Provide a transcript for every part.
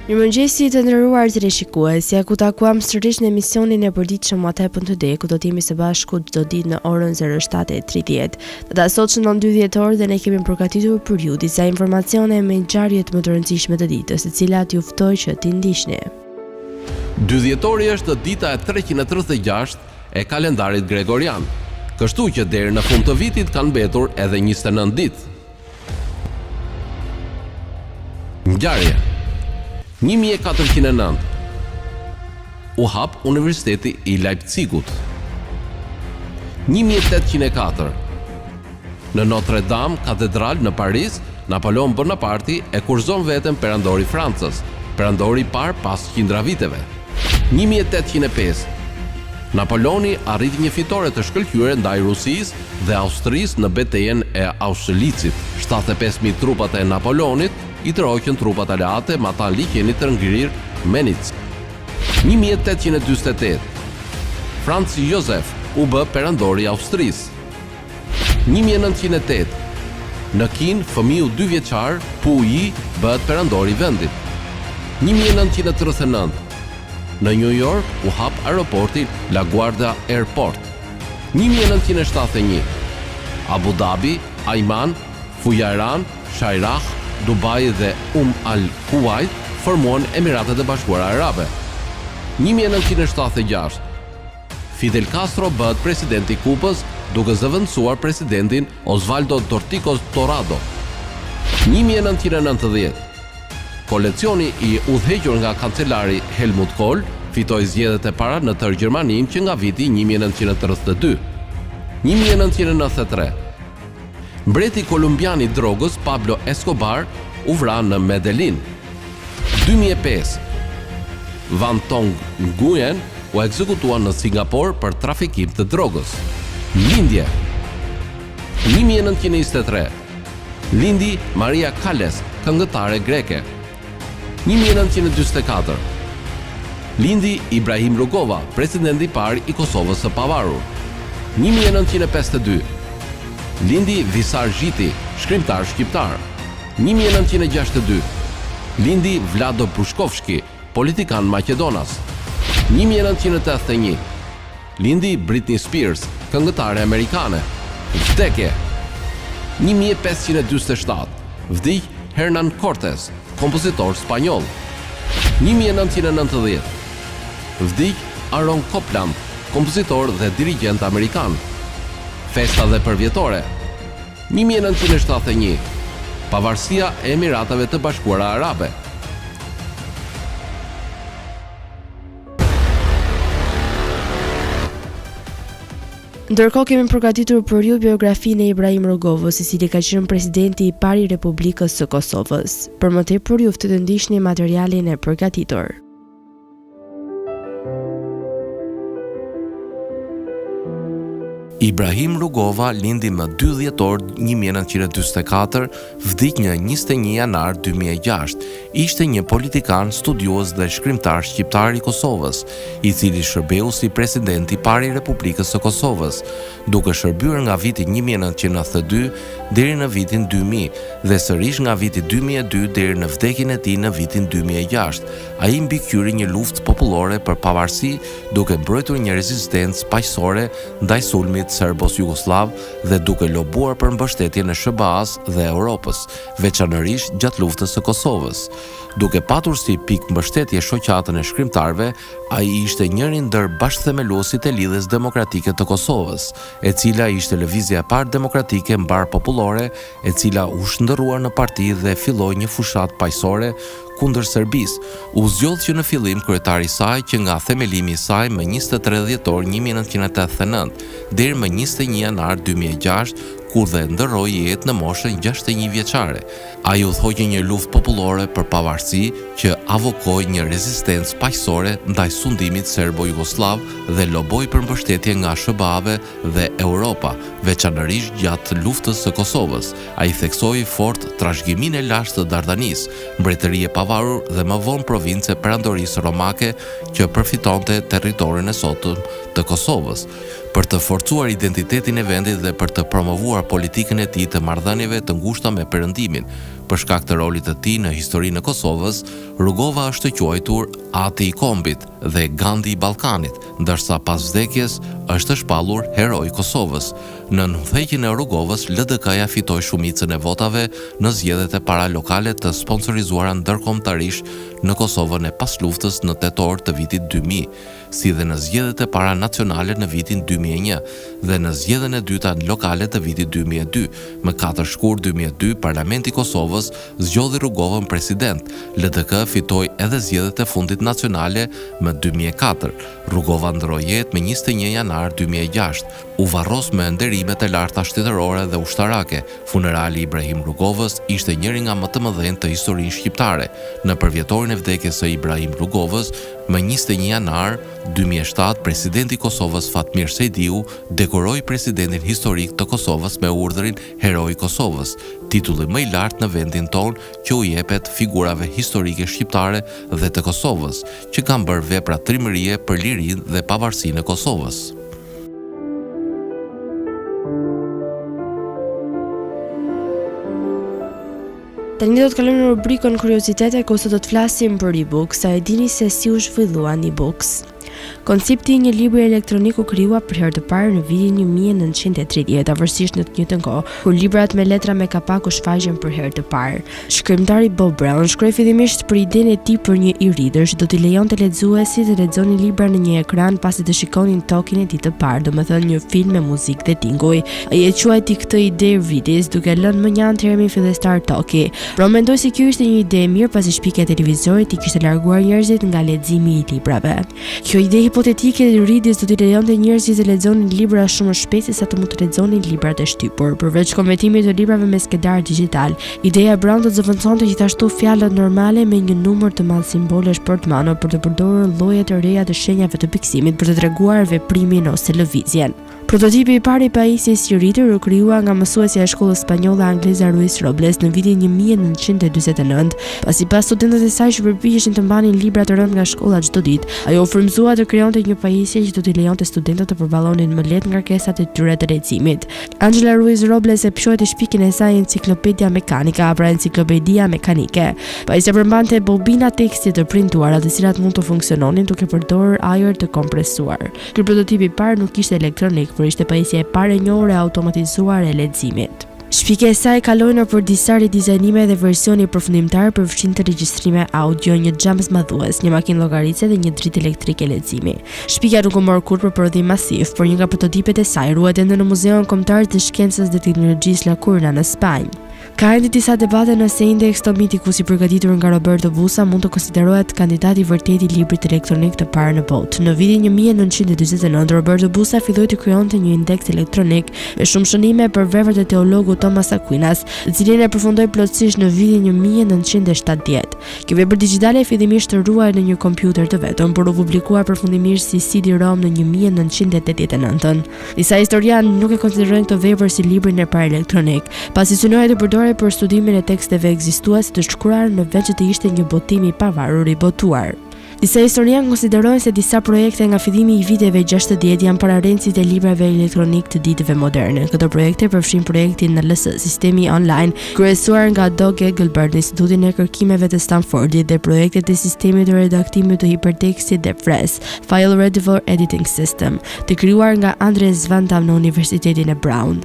Mirëmëngjesi të nderuar teleshikues, ku takuam sërish në emisionin e përditshëm What Happened Today, ku do të jemi së bashku çdo ditë në orën 07:30. Data sot shënon 2 dhjetor dhe ne kemi përgatitur për ju disa informacione me ngjarjet më të rëndësishme të ditës, të cilat ju ftoj që t'i ndiqni. 2 dhjetori është dita e 336 e kalendarit gregorian, kështu që deri në fund të vitit kanë mbetur edhe 29 ditë. Ngjarje 1409 u hap Universiteti i Leipzigut. 1804 në Notre Dame katedral në Paris, Napoleon Bonaparte e kurzon veten perandori i Francës, perandori i parë pas qindra viteve. 1805 Napoleoni arriti një fitore të shkëlqyer ndaj Rusisë dhe Austrisë në betejën e Austerlitzit. 75.000 trupat e Napoleonit i tërhoqën trupat aleate me ata liqenit të ngrirë Menitz. 1848 Franz Josef u bë perandori i Austrisë. 1908 në Kin, fëmiu 2 vjeçar Pu Yi bëhet perandori i vendit. 1939 në New York u hap aeroporti LaGuardia Airport. 1971 Abu Dhabi, Ajman, Fujairah, Sharjah, Dubai dhe Al Kuwait formuan Emiratet e Bashkuara Arabe. 1976 Fidel Castro bëhet presidenti i Kubës duke zëvendësuar presidentin Osvaldo Dorticos Torrado. 1990 kolecioni i udhëhequr nga kancelari Helmut Kohl fitoi zgjedhjet e para në tërë Gjermaninë që nga viti 1932. 1993 mbreti kolumbian i drogës Pablo Escobar u vra në Medellin. 2005 Van Tong Nguyen u ekzekutua në Singapur për trafikim të drogës. Lindje 1923 lindi Maria Callas, këngëtare greke. 1944 lindi Ibrahim Rugova, presidenti i parë i Kosovës së pavarur. 1952 lindi Visar Zhiti, shkrimtar shqiptar. 1962 lindi Vlado Pushkovski, politikan maqedonas. 1981 lindi Britney Spears, këngëtare amerikane. Vdekje 1547 vdiq Hernan Cortés, kompozitor spanjoll. 1990 vdiq Aaron Copland, kompozitor dhe dirigjent amerikan. Festa dhe përvjetore 1971 pavarësia e Emirateve të Bashkuara Arabe. Ndërkohë kemi përgatitur për ju biografinë e Ibrahim Rugovës, i cili ka qenë presidenti i parë i Republikës së Kosovës. Për më tepër ju ftoj të ndiqni materialin e përgatitur. Ibrahim Rugova lindi më 2 dhjetor 1944, vdiq në 21 janar 2006. Ishte një politikan, studios dhe shkrimtar shqiptar i Kosovës, i cili shërbeu si presidenti i parë i Republikës së Kosovës, duke shërbyer nga viti 1992 deri në vitin 2000 dhe sërish nga viti 2002 deri në vdekjen e tij në vitin 2006. Ai mbikëqyri një luftë popullore për pavarësi, duke mbrojtur një rezistencë paqësore ndaj sulmit serbos-jugoslav dhe duke lobuar për mbështetjen e SBA-s dhe Europës, veçanërisht gjatë luftës së Kosovës. Duke patur si pikë mbështetje shoqatën e shkrimtarëve, ai ishte njëri ndër bashkëthemeluesit e Lidhjes Demokratike të Kosovës, e cila ishte lëvizja e parë demokratike mbar popullore, e cila u shndërrua në parti dhe filloi një fushat paqësore kundër Serbisë. U zgjodh që në fillim kryetari i saj që nga themelimi i saj më 23 dhjetor 1989 deri më 21 janar 2006, kur dhe ndërroi jetë në moshën 61 vjeçare. Ai udhëhoqi një luftë popullore për pavarësi që avokoi një rezistencë paqësore ndaj sundimit serbo-jugoslav dhe loboi për mbështetje nga SBA-ve dhe Europa, veçanërisht gjatë luftës së Kosovës. Ai theksoi fort trashëgiminë e lashtë të Dardanisë, mbretëri e pavarur dhe më vonë provincë e perandorisë romake që përfitonte territorin e sotëm të Kosovës. Për të forcuar identitetin e vendit dhe për të promovuar politikën e tij të marrëdhënieve të ngushta me Perëndimin, Për shkak të rolit të tij në historinë e Kosovës, Rugova është quajtur Ati i Kombit dhe Gandhi i Ballkanit, ndërsa pas vdekjes është shpallur Heroi i Kosovës. Në udhëheqjen e Rugovës, LDK-ja fitoi shumicën e votave në zgjedhjet e paralokale të sponsorizuara ndërkombëtarisht në Kosovën e pasluftës në tetor të vitit 2000, si dhe në zgjedhjet e paranacionale në vitin 2001 dhe në zgjedhjen e dyta lokale të vitit 2002. Më 4 shkurt 2002, Parlamenti i Kosovës zgjodhi Rugovën president. LDK fitoi edhe zgjedhjet e fundit nacionale më 2004. Rugova ndroi jetë me 21 janar 2006. U varros me nderimet e larta shtetërore dhe ushtarake. Funerali i Ibrahim Rugovës ishte njëri nga më të mëdhenj të historisë shqiptare. Në përvjetorin e vdekjes së Ibrahim Rugovës, më 21 janar 2007, presidenti i Kosovës Fatmir Sejdiu dekoroi presidentin historik të Kosovës me urdhrin Heroi i Kosovës, titulli më i lartë në vendin tonë që u jepet figurave historike shqiptare dhe të Kosovës, që kanë bërë vepra trimërie për lirinë dhe pavarësinë e Kosovës. Tani do të kalojmë në rubrikën Kuriozitete, ku sot do të flasim për e-books. A e dini se si u zhvilluan e-books? Koncepti i një libri elektronik u krijua për herë të parë në vitin 1930, avërsisht në të njëjtën kohë, kur librat me letra me kapak u shfaqen për herë të parë. Shkrimtari Bob Brown shkroi fillimisht për idenë e tij për një e-reader që do t'i lejonte lexuesit të lexonin libra në një ekran pasi të shikonin tokin e tij të parë, domethënë një film me muzikë dhe tinguj. Ai e quajti këtë ide Readis, duke lënë më njanë termin fillestar toki. Brown mendoi se kjo ishte një ide e mirë pasi shpikja e televizorit i kishte larguar njerëzit nga leximi i librave. Kjo ide hipotetike e Readis do t'i lejonte njerëzit të lexonin libra shumë më shpejt se sa të mund të lexonin librat e shtypur. Përveç konvertimit të librave me skedar digjital, ideja e Brown do të zëvendësonte gjithashtu fjalët normale me një numër të madh simbolesh për të mano për të përdorur lloje të reja të shenjave të pikësimit për të treguar veprimin ose lëvizjen. Prototipi i parë i pajisjes e-reader u krijua nga mësuesja e shkollës spanjolle angleze Ruiz Robles në vitin 1949, pasi pas studentët e saj që përpiqeshin të mbanin libra të rënd nga shkolla çdo ditë, ajo u frymëzua të krijonte një pajisje që do t'i lejonte studentët të përballonin më lehtë ngarkesat e tyre të leximit. Angela Ruiz Robles e quajti shpikjen e saj Enciclopedia Mecanica, pra Enciclopedia Mekanike. Pajisja përmbante bobina teksti të printuara, të cilat mund të funksiononin duke përdorur ajër të kompresuar. Ky prototip i parë nuk ishte elektronik, por ishte pajisja e parë e njohur e automatizuar e leximit. Shpikja e saj kaloi nëpër disa ridizajnime dhe versioni përfundimtar përfshin të regjistrime audio, një xham zmadhues, një makinë llogaritse dhe një dritë elektrike leximi. Shpikja nuk u mor kurrë për prodhim masiv, por një nga prototipet e saj ruhet ende në Muzeun Kombëtar të Shkencës dhe Teknologjisë La Coruña në Spanjë. Ka ende disa debate nëse Index Tomitikus i përgatitur nga Roberto Busa mund të konsiderohet kandidati i vërtetë i librit elektronik të parë në botë. Në vitin 1949, Roberto Busa filloi të krijonte një indeks elektronik me shumë shënime për veprat e teologut Thomas Aquinas, të cilin e përfundoi plotësisht në vitin 1970. Kjo vepër digjitale fillimisht të ruaj në një kompjuter të vetëm, por u publikuar përfundimisht si CD-ROM në 1989. Disa historianë nuk e konsiderojnë këtë vepër si librin e parë elektronik, pasi synoi të përdorej për studimin e teksteve ekzistuese të shkruar në vend që të ishte një botim i pavarur i botuar. Disa historianë konsiderojnë se disa projekte nga fillimi i viteve 60 janë pararencit e librave elektronik të ditëve moderne. Këto projekte përfshin projektin NLS, sistemi online, kryesuar nga Doug Engelbart në Institutin e Kërkimeve të Stanfordit, dhe projektet e sistemit të redaktimit të hipertekstit dhe FRES, File Readable Editing System, të krijuar nga Andres Van Dam në Universitetin e Brown.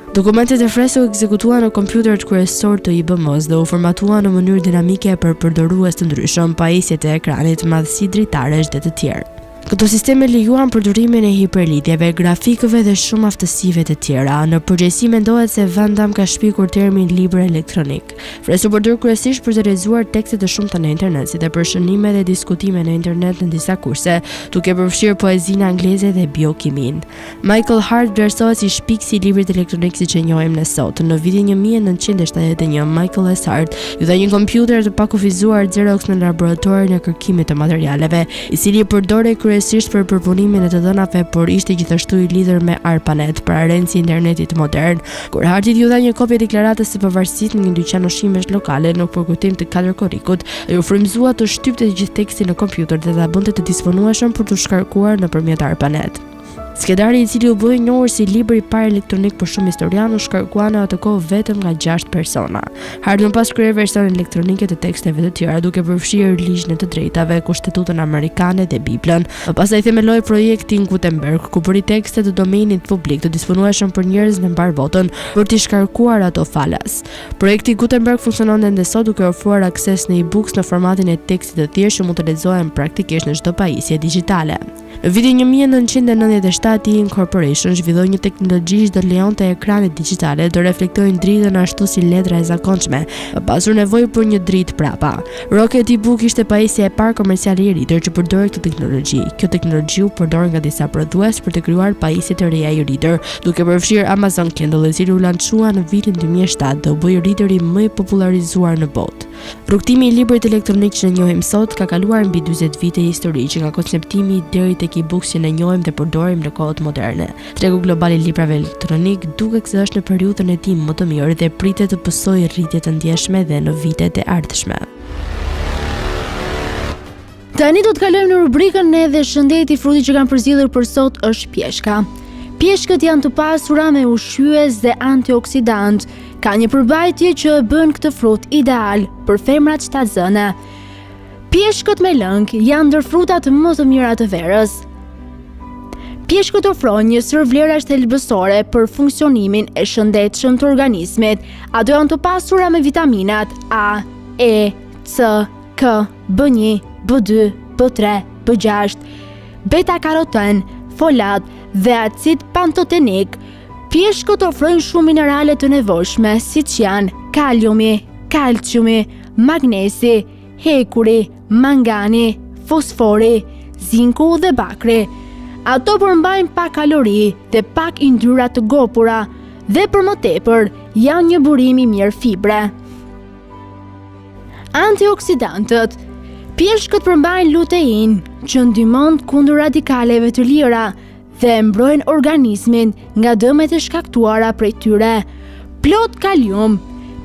Dokumentet e FRES u ekzekutuan në kompjuterit kryesor të IBM-s dhe u formatuan në mënyrë dinamike për përdorues të ndryshëm, pajisjet e ekranit, madhësi dritaresh dhe të tjerë. Këto sisteme lejuan përdorimin e hiperlidhjeve, grafikëve dhe shumë aftësive të tjera. Në përgjithësi mendohet se Van Dam ka shpikur termin libër elektronik. FRES u përdor kryesisht për të lexuar tekste të shumta në internet, si dhe për shënime dhe diskutime në internet në disa kurse, duke përfshirë poezinë angleze dhe biokimin. Michael Hart vlerësohet si shpikësi i librit elektronik siç e njohim ne sot. Në vitin 1971, Michael S. Hart u dha një kompjuter të pakufizuar Xerox në laboratorin e kërkimit të materialeve, i cili përdorej kryesisht për përpunimin e të dhënave, por ishte gjithashtu i lidhur me ARPANET, pararenci i internetit modern. Kur Hartit ju dha një kopje deklaratës së pavarësisë në një dyqan ushqimesh lokale në përkujtim të 4 korrikut, ai u frymëzua të shtypte gjithë tekstin në kompjuter dhe ta bënte të disponueshëm për të shkarkuar nëpërmjet ARPANET. Skedari, i cili u bë i njohur si libri i parë elektronik për shumë historianë, u shkarkua në atë kohë vetëm nga 6 persona. Ardhën pas kryer versionin elektronike të teksteve të tjera, duke përfshirë ligjin e të drejtave, Kushtetutën Amerikane dhe Biblën. Pastaj themeloi projektin Gutenberg, ku bëri tekste të domenit publik të disponueshëm për njerëz në mbar botën për t'i shkarkuar ato falas. Projekti Gutenberg funksionon ende sot duke ofruar akses në e-books në formatin e tekstit të thjeshtë që mund të lexohen praktikisht në çdo pajisje digjitale. Në vitin 1997, Incorporation zhvilloi një teknologji që do lejonte ekranet digjitale të reflektojnë dritën ashtu si letra e zakonshme, pa pasur nevojë për një dritë prapa. Rocket e-book ishte pajisja e parë komerciale e Reader që përdori këtë teknologji. Kjo teknologji u përdor nga disa prodhues për të krijuar pajisje të reja i Reader, duke përfshirë Amazon Kindle, i cili u lançua në vitin 2007 dhe u bë Readeri më i popularizuar në botë. Rrugtimi i librit elektronik që ne njohim sot ka kaluar mbi 40 vite histori, që nga konceptimi deri tek e-books që ne njohim dhe përdorim në kohët moderne. Tregu global i librave elektronik duket se është në periudhën e tij më të mirë dhe pritet të pësojë rritje të ndjeshme dhe në vitet e ardhshme. Tani do të kalojmë në rubrikën edhe shëndeti. Fruti që kanë përzgjedhur për sot është pjeshka. Pjeshkët janë të pasura me ushqyes dhe antioksidant. Ka një përbajtje që e bën këtë frut ideal për femrat shtatzëne. Pjeshkët me lëng janë ndër frutat më të mira të verës. Pjeshkët ofrojnë një sër vlerash thelbësore për funksionimin e shëndetshëm të organizmit. Ato janë të pasura me vitaminat A, E, C, K, B1, B2, B3, B6, beta-karoten, folat dhe acid pantotenik. Pjeshkët ofrojnë shumë minerale të nevojshme, siç janë kaliumi, kalciumi, magnesi, hekuri, mangani, fosfori, zinku dhe bakri. Ato përmbajnë pak kalori dhe pak yndyrra të gopura dhe për më tepër janë një burim i mirë fibre. Antioksidantët. Pjeshkët përmbajnë lutein, që ndihmon kundër radikaleve të lira dhe mbrojnë organizmin nga dëmet e shkaktuara prej tyre. Plot kalium.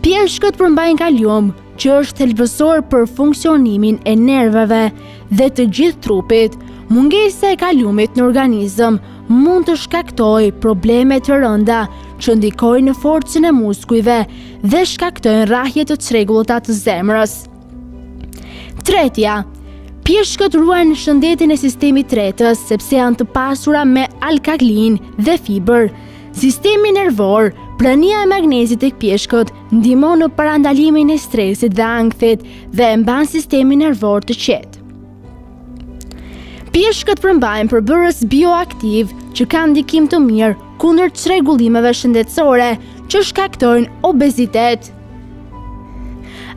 Pjeshkët përmbajnë kalium, që është thelbësor për funksionimin e nerveve dhe të gjithë trupit. Mungesa e kaliumit në organizëm mund të shkaktojë probleme të rënda që ndikojnë në forcën e muskujve dhe shkaktojnë rrahje të çrregullta të zemrës. Tretja, pjeshkët ruajnë shëndetin e sistemit tretës sepse janë të pasura me alkalin dhe fibër. Sistemi nervor, prania e magnezit tek pjeshkët ndihmon në parandalimin e stresit dhe ankthit dhe e mban sistemin nervor të qetë. Pjeshkët përmbajnë përbërës bioaktiv që kanë ndikim të mirë kundër çrregullimeve shëndetësore që shkaktojnë obezitet.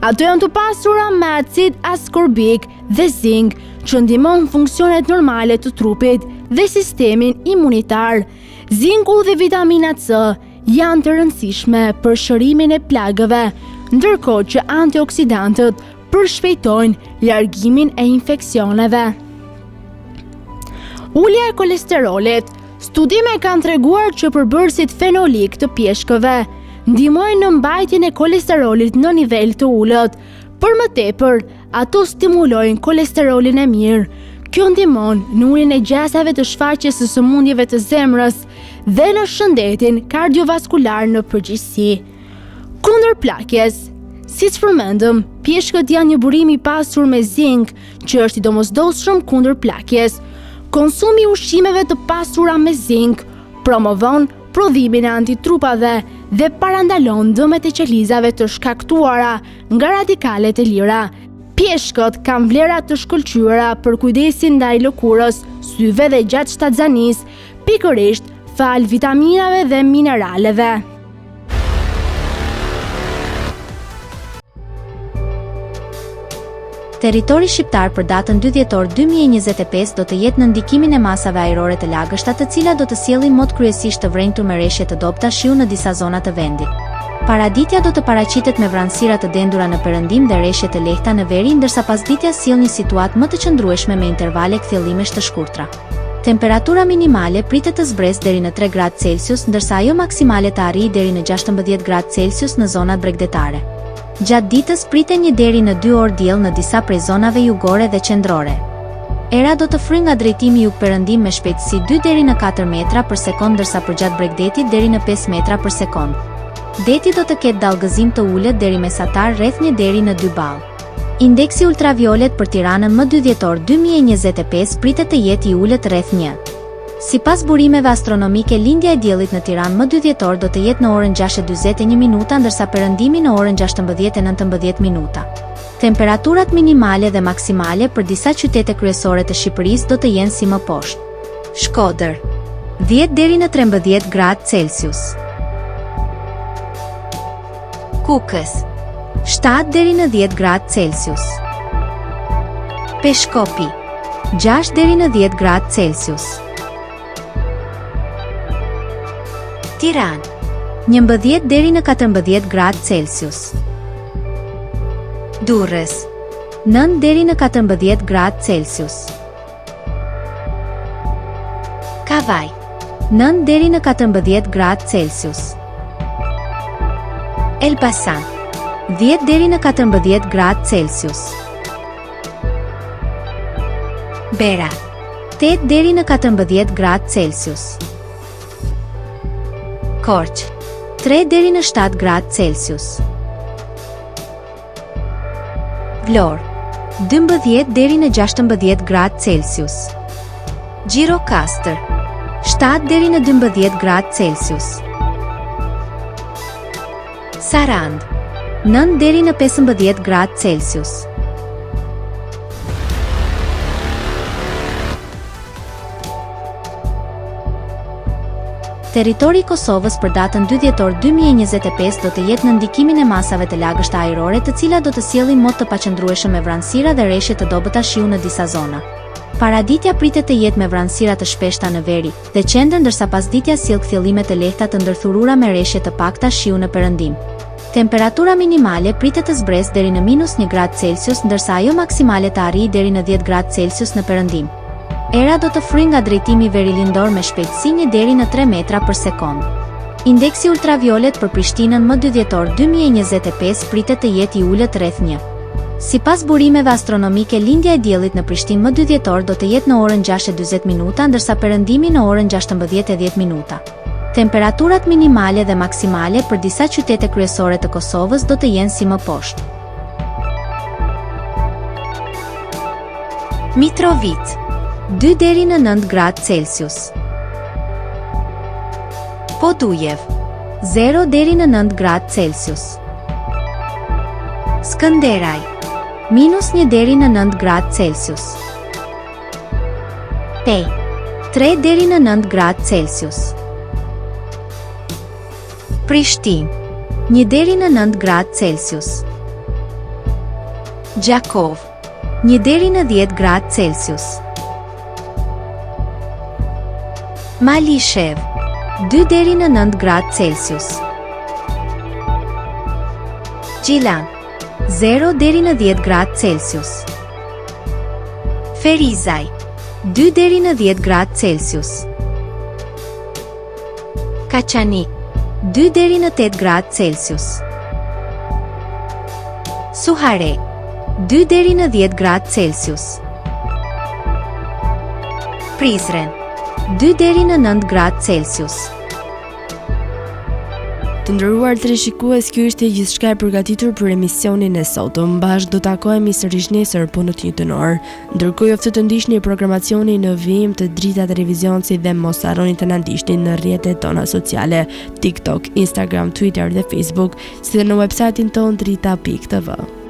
Ato janë të pasura me acid askorbik dhe zink që ndihmon funksionet normale të trupit dhe sistemin imunitar. Zinku dhe vitamina C janë të rëndësishme për shërimin e plagëve, ndërkohë që antioksidantët përshpejtojnë largimin e infeksioneve. Ulja e kolesterolit. Studime kanë treguar që përbërësit fenolik të pjeshkëve ndihmojnë në mbajtjen e kolesterolit në nivel të ulët. Për më tepër, ato stimulojnë kolesterolin e mirë. Kjo ndihmon në uljen e gjasave të shfaqjes së sëmundjeve të zemrës dhe në shëndetin kardiovaskular në përgjithësi. Kundër plakjes. Siç përmendëm, pjeshkët janë një burim i pasur me zink, që është i domosdoshëm kundër plakjes. Konsumi i ushqimeve të pasura me zink promovon prodhimin e antitrupave dhe parandalon dëmet e qelizave të shkaktuara nga radikalet e lira. Pjeshkët kanë vlera të shkëlqyera për kujdesin ndaj lëkurës, syve dhe gjatë shtatzanisë, pikërisht fal vitaminave dhe mineraleve. Territori shqiptar për datën 2 dhjetor 2025 do të jetë në ndikimin e masave ajrore të lagështa, të cilat do të sjellin mod kryesisht të vrenjtur me reshje të dobta shiu në disa zona të vendit. Paraditja do të paraqitet me vranësira të dendura në perëndim dhe reshje të lehta në veri, ndërsa pasditja sjell një situatë më të qëndrueshme me intervale kthjellimesh të shkurtra. Temperatura minimale pritet të zbresë deri në 3 gradë Celsius, ndërsa ajo maksimale të arrijë deri në 16 gradë Celsius në zonat bregdetare. Gjatë ditës priten 1 deri në 2 orë diell në disa prej zonave jugore dhe qendrore. Era do të fryjë nga drejtimi jug-perëndim me shpejtësi 2 deri në 4 metra për sekond, ndërsa përgjat Bregdetit deri në 5 metra për sekond. Deti do të ketë dallgëzim të ulët deri mesatar rreth 1 deri në 2 ball. Indeksi ultraviolet për Tiranën më 2 dhjetor 2025 pritet të jetë i ulët rreth 1. Sipas burimeve astronomike, lindja e diellit në Tiranë më 2 dhjetor do të jetë në orën 6:41 minuta, ndërsa perëndimi në orën 16:19 minuta. Temperaturat minimale dhe maksimale për disa qytete kryesore të Shqipërisë do të jenë si më poshtë. Shkodër 10 deri në 13 gradë Celsius. Kukës 7 deri në 10 gradë Celsius. Peshkopi 6 deri në 10 gradë Celsius. Tiranë 11 deri në 14 gradë Celsius. Durrës 9 deri në 14 gradë Celsius. Kavaj 9 deri në 14 gradë Celsius. Elbasan 10 deri në 14 gradë Celsius. Bera 8 deri në 14 gradë Celsius. Korç 3 deri në 7 gradë Celsius. Vlorë 12 deri në 16 gradë Celsius. Gjirokastër 7 deri në 12 gradë Celsius. Sarand 9 deri në 15 gradë Celsius. Territori i Kosovës për datën 2 dhjetor 2025 do të jetë në ndikimin e masave të lagështa ajrore, të cilat do të sjellin mot të paqëndrueshëm me vranësira dhe rreshje të dobëta shiu në disa zona. Paraditja pritet të jetë me vranësira të shpeshta në veri dhe qendër, ndërsa pasditja sjell kthjellime të lehta të ndërthurura me rreshje të pakta shiu në perëndim. Temperatura minimale pritet të zbresë deri në -1 gradë Celsius, ndërsa ajo maksimale të arrijë deri në 10 gradë Celsius në perëndim. Era do të fryjë nga drejtimi verilindor me shpejtësi 1 deri në 3 metra për sekond. Indeksi ultraviolet për Prishtinën më 2 dhjetor 2025 pritet të jetë i ulët rreth 1. Sipas burimeve astronomike, lindja e diellit në Prishtinë më 2 dhjetor do të jetë në orën 6:40 minuta, ndërsa perëndimi në orën 16:10 minuta. Temperaturat minimale dhe maksimale për disa qytete kryesore të Kosovës do të jenë si më poshtë. Mitrovica 2 deri në 9 gradë Celsius. Podujev 0 deri në 9 gradë Celsius. Skënderaj -1 deri në 9 gradë Celsius. Pej 3 deri në 9 gradë Celsius. Prishtinë 1 deri në 9 gradë Celsius. Gjakov 1 deri në 10 gradë Celsius. Malishev 2 deri në 9 gradë Celsius. Gjilan 0 deri në 10 gradë Celsius. Ferizaj 2 deri në 10 gradë Celsius. Kaçanik 2 deri në 8 gradë Celsius. Suhare 2 deri në 10 gradë Celsius. Prizren 2 deri në 9 gradë Celsius. Të nderuar teleshikues, kjo ishte gjithçka e përgatitur për emisionin e sotëm. Bashkë do takohemi sërish nesër po në të njëjtën orë. Ndërkohë ju ftoj të ndiqni programacionin në vijim të Drita Televizionit dhe mos harroni të na ndiqni në rrjetet tona sociale, TikTok, Instagram, Twitter dhe Facebook, si dhe në websajtin ton drita.tv.